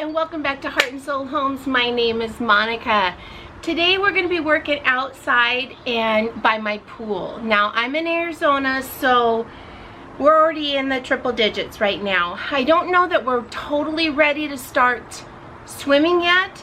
and welcome back to Heart and Soul Homes. My name is Monica. Today we're going to be working outside and by my pool. Now I'm in Arizona, so we're already in the triple digits right now. I don't know that we're totally ready to start swimming yet,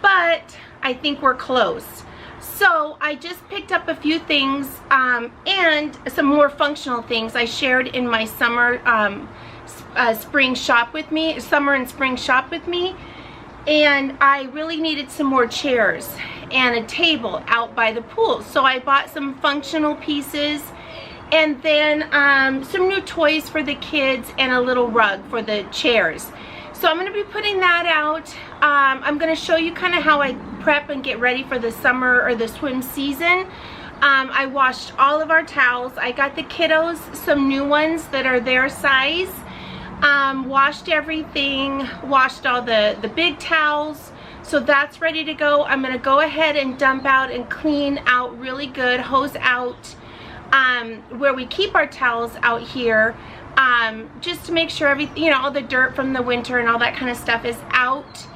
but I think we're close. So I just picked up a few things and some more functional things I shared in my summer spring shop with me, summer and spring shop with me, and I really needed some more chairs and a table out by the pool. So I bought some functional pieces and then some new toys for the kids and a little rug for the chairs. So I'm going to be putting that out. I'm going to show you kind of how I prep and get ready for the summer or the swim season. I washed all of our towels. I got the kiddos some new ones that are their size. Washed everything, washed all the big towels, so that's ready to go. I'm going to go ahead and dump out and clean out really good, hose out where we keep our towels out here, just to make sure everything, you know, all the dirt from the winter and all that kind of stuff is out.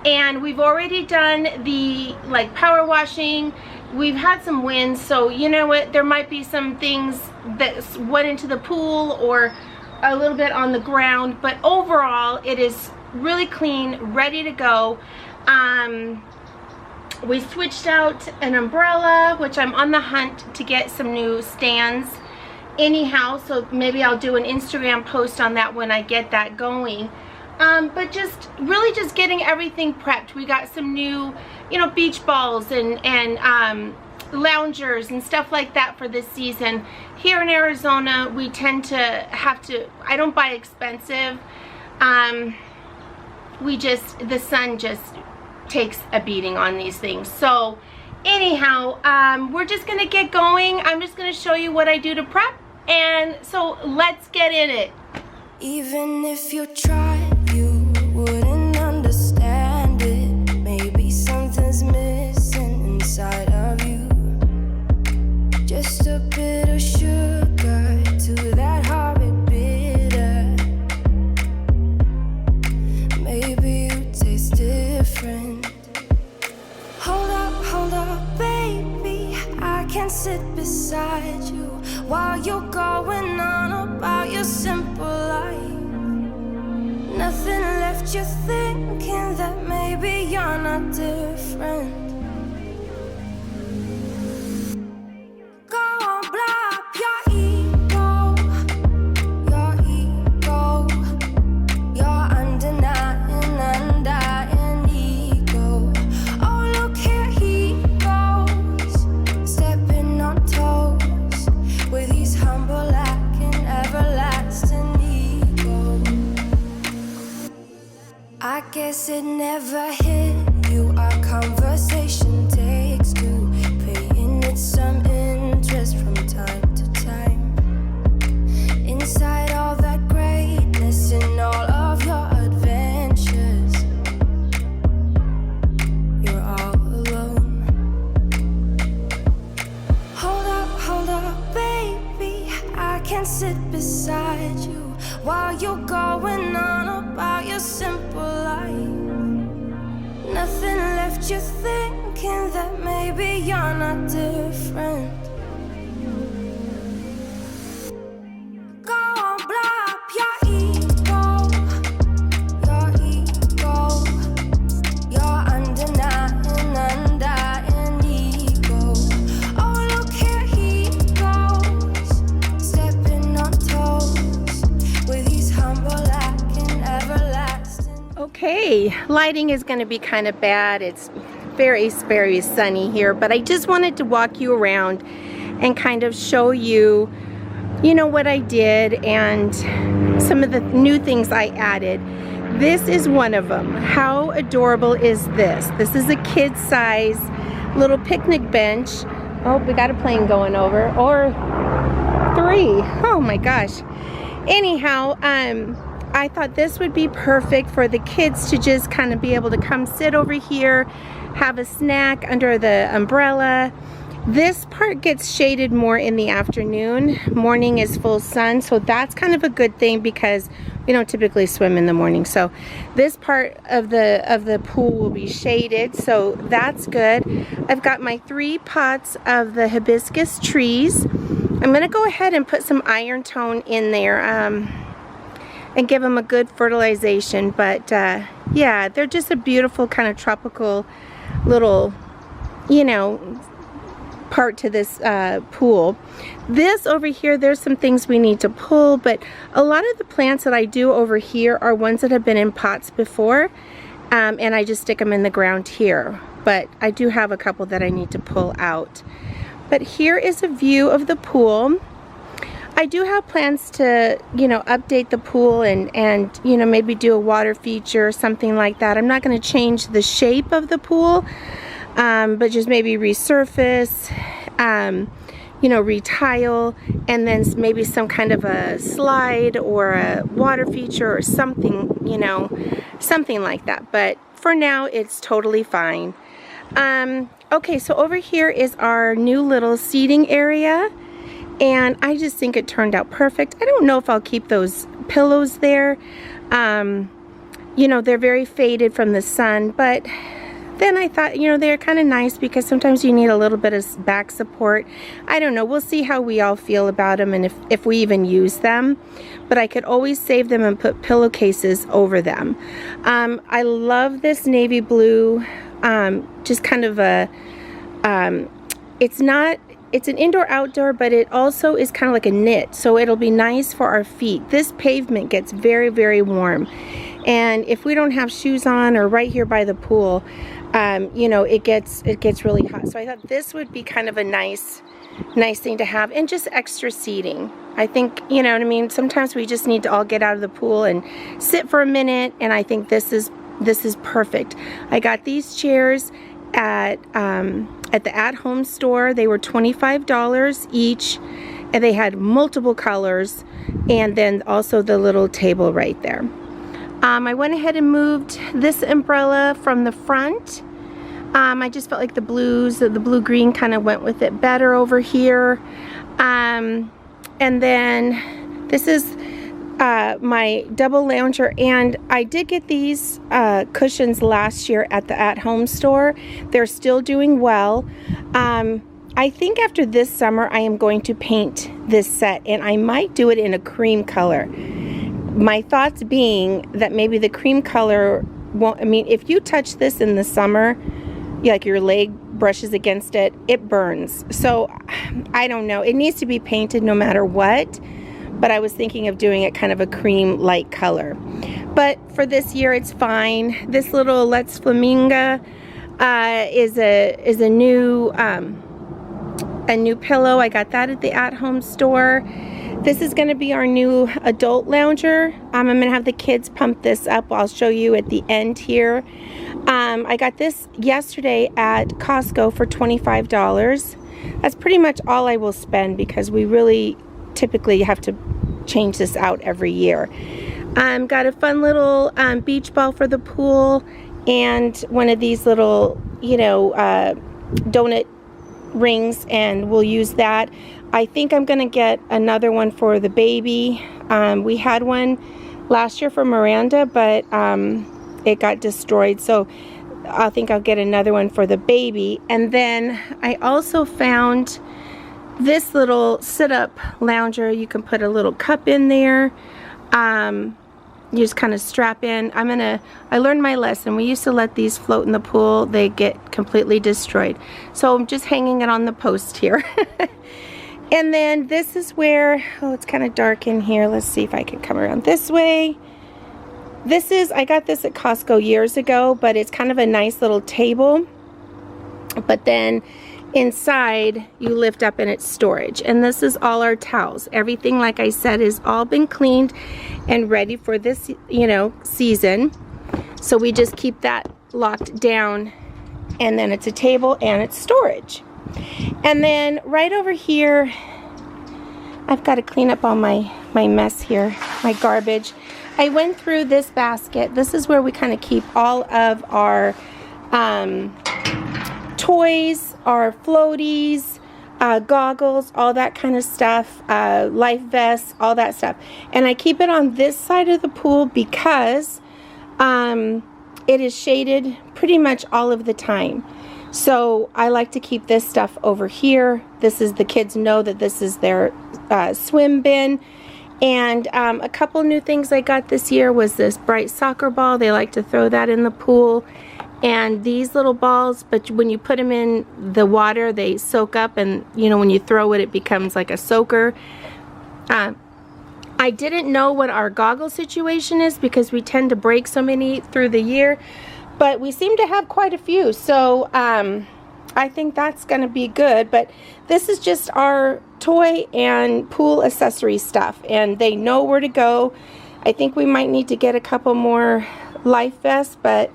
And we've already done the power washing. We've had some winds, so you know what, there might be some things that went into the pool or a little bit on the ground, but overall it is really clean, ready to go. We switched out an umbrella, which I'm on the hunt to get some new stands anyhow, so maybe I'll do an Instagram post on that when I get that going. But just really just getting everything prepped. We got some new, you know, beach balls and loungers and stuff like that for this season. Here in Arizona, we tend to have to, I don't buy expensive. The sun just takes a beating on these things. So anyhow, we're just gonna get going. I'm just gonna show you what I do to prep, and so let's get in it. Even if you try, you wouldn't understand it. Maybe something's missing inside of you. Just a bit of sugar to that horrid bitter. Maybe you taste different. Hold up, baby. I can sit beside you while you're going on about your simple life. Nothing left you thinking that maybe you're not different. Guess it never hit you. Our conversation takes two, paying it some interest from time to time. Inside all that greatness and all of your adventures, you're all alone. Hold up, baby. I can sit beside you while you're going on about your simple life. Nothing left you thinking that maybe you're not different. Go on, blow up your ego, your undying ego. Oh, look here he goes, stepping on toes with his humble and everlasting. Okay, lighting is going to be kind of bad. It's very sunny here, but I just wanted to walk you around and kind of show you, you know, what I did and some of the new things I added. This is one of them. How adorable is this? This is a kid size little picnic bench. Oh, we got a plane going over, or three. Oh my gosh. Anyhow, I thought this would be perfect for the kids to just kind of be able to come sit over here, have a snack under the umbrella, This part gets shaded more in the afternoon. Morning is full sun, so that's kind of a good thing because we don't typically swim in the morning. So this part of the pool will be shaded, so that's good. I've got my 3 pots of the hibiscus trees. I'm gonna go ahead and put some iron tone in there and give them a good fertilization. But yeah, they're just a beautiful kind of tropical little, you know, part to this pool. This over here, there's some things we need to pull, but a lot of the plants that I do over here are ones that have been in pots before, and I just stick them in the ground here. But I do have a couple that I need to pull out. But here is a view of the pool. I do have plans to, you know, update the pool and you know, maybe do a water feature or something like that. I'm not going to change the shape of the pool, but just maybe resurface, you know, retile, and then maybe some kind of a slide or a water feature or something, you know, something like that. But for now, it's totally fine. Okay, so over here is our new little seating area, and I just think it turned out perfect. I don't know if I'll keep those pillows there. You know, they're very faded from the sun, but then I thought, you know, they're kind of nice because sometimes you need a little bit of back support. I don't know. We'll see how we all feel about them and if we even use them. But I could always save them and put pillowcases over them. I love this navy blue, just kind of a, it's an indoor-outdoor, but it also is kind of like a knit. So it'll be nice for our feet. This pavement gets very, very warm. And if we don't have shoes on or right here by the pool, you know, it gets really hot. So I thought this would be kind of a nice thing to have, and just extra seating. I think, you know what I mean, sometimes we just need to all get out of the pool and sit for a minute, and I think this is perfect. I got these chairs at the at-home store. They were $25 each, and they had multiple colors, and then also the little table right there. I went ahead and moved this umbrella from the front. I just felt like the blue-green kind of went with it better over here. And then this is my double lounger, and I did get these cushions last year at the at-home store. They're still doing well. I think after this summer I am going to paint this set, and I might do it in a cream color. My thoughts being that maybe the cream color won't, I mean, if you touch this in the summer, like your leg brushes against it, it burns. So I don't know. It needs to be painted no matter what, but I was thinking of doing it kind of a cream light color. But for this year, it's fine. This little Let's Flamingo is a new pillow. I got that at the at-home store. This is going to be our new adult lounger. I'm going to have the kids pump this up. I'll show you at the end here. I got this yesterday at Costco for $25. That's pretty much all I will spend because we really typically have to change this out every year. Got a fun little beach ball for the pool, and one of these little, you know, donut rings, and we'll use that. I think I'm gonna get another one for the baby. We had one last year for Miranda, but it got destroyed, so I think I'll get another one for the baby. And then I also found this little sit-up lounger. You can put a little cup in there. You just kind of strap in. I learned my lesson. We used to let these float in the pool. They get completely destroyed. So I'm just hanging it on the post here. And then this is where, oh, it's kind of dark in here. Let's see if I can come around this way. I got this at Costco years ago, but it's kind of a nice little table. But then inside you lift up and it's storage. And this is all our towels. Everything, like I said, has all been cleaned and ready for this, you know, season. So we just keep that locked down, and then it's a table and it's storage. And then right over here, I've got to clean up all my mess here, my garbage. I went through this basket. This is where we kind of keep all of our toys, our floaties, goggles, all that kind of stuff, life vests, all that stuff. And I keep it on this side of the pool because it is shaded pretty much all of the time. So I like to keep this stuff over here. This is, the kids know that this is their swim bin. And a couple new things I got this year was this bright soccer ball. They like to throw that in the pool. And these little balls, but when you put them in the water, they soak up, and you know, when you throw it, it becomes like a soaker. I didn't know what our goggle situation is because we tend to break so many through the year, but we seem to have quite a few. So I think that's going to be good. But this is just our toy and pool accessory stuff, and they know where to go. I think we might need to get a couple more life vests, but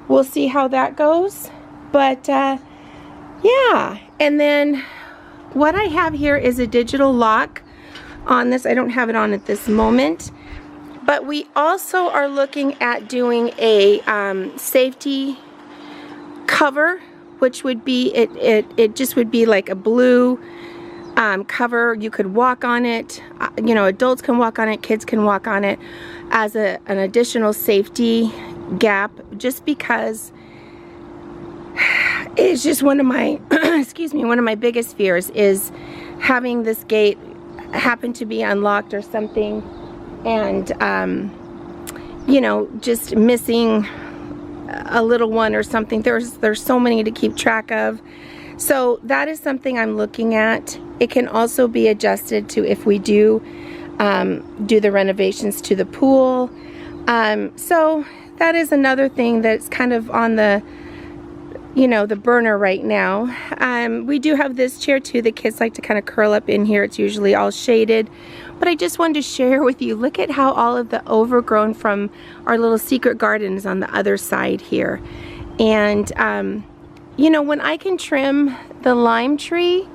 we'll see how that goes. But yeah, and then what I have here is a digital lock on this. I don't have it on at this moment, but we also are looking at doing a safety cover, which would be, it just would be like a blue cover. You could walk on it, you know, adults can walk on it, kids can walk on it as an additional safety gap, just because it's just one of my excuse me, one of my biggest fears is having this gate happen to be unlocked or something, and you know, just missing a little one or something. There's so many to keep track of. So that is something I'm looking at. It can also be adjusted to if we do the renovations to the pool. So that is another thing that's kind of on the, you know, the burner right now. We do have this chair too. The kids like to kind of curl up in here. It's usually all shaded. But I just wanted to share with you, look at how all of the overgrown from our little secret garden is on the other side here. And, you know, when I can trim the lime tree,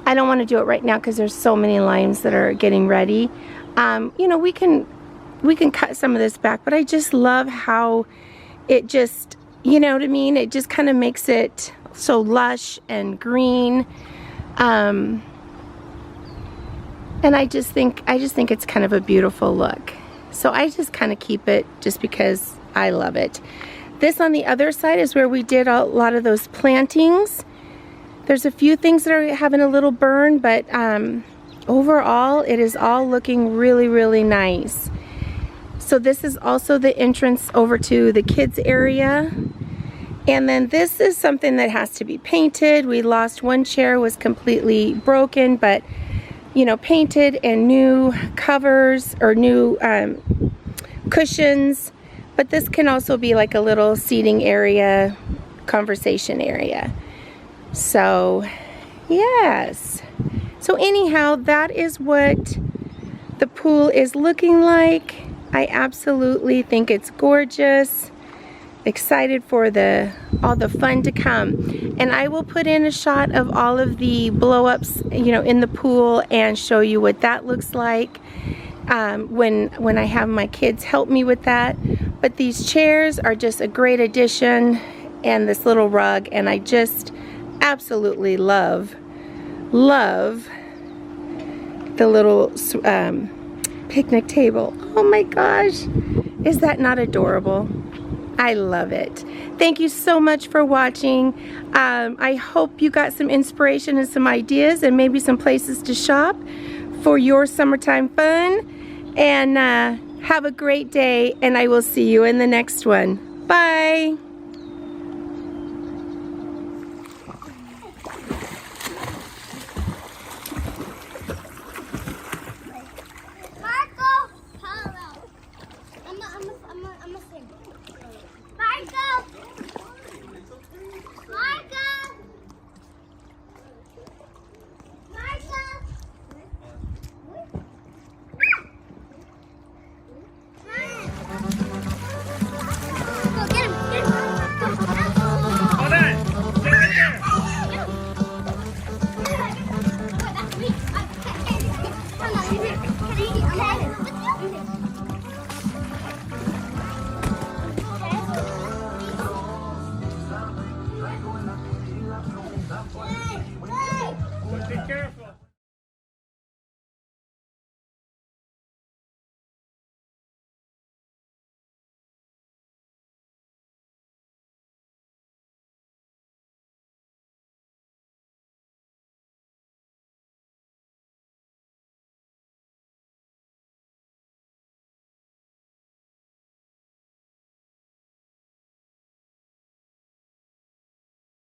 I don't want to do it right now because there's so many limes that are getting ready. You know, we can cut some of this back, but I just love how it just, you know what I mean? It just kind of makes it so lush and green. And I just think it's kind of a beautiful look. So I just kind of keep it just because I love it. This on the other side is where we did a lot of those plantings. There's a few things that are having a little burn, but overall it is all looking really, really nice. So this is also the entrance over to the kids area. And then this is something that has to be painted. We lost one chair, was completely broken, but you know, painted, and new covers or new cushions. But this can also be like a little seating area, conversation area. So yes. So anyhow, that is what the pool is looking like. I absolutely think it's gorgeous. Excited for all the fun to come. And I will put in a shot of all of the blow-ups, you know, in the pool and show you what that looks like when I have my kids help me with that. But these chairs are just a great addition, and this little rug, and I just absolutely love the little picnic table. Oh my gosh, is that not adorable? I love it. Thank you so much for watching. I hope you got some inspiration and some ideas and maybe some places to shop for your summertime fun. And have a great day, and I will see you in the next one. Bye. Okay.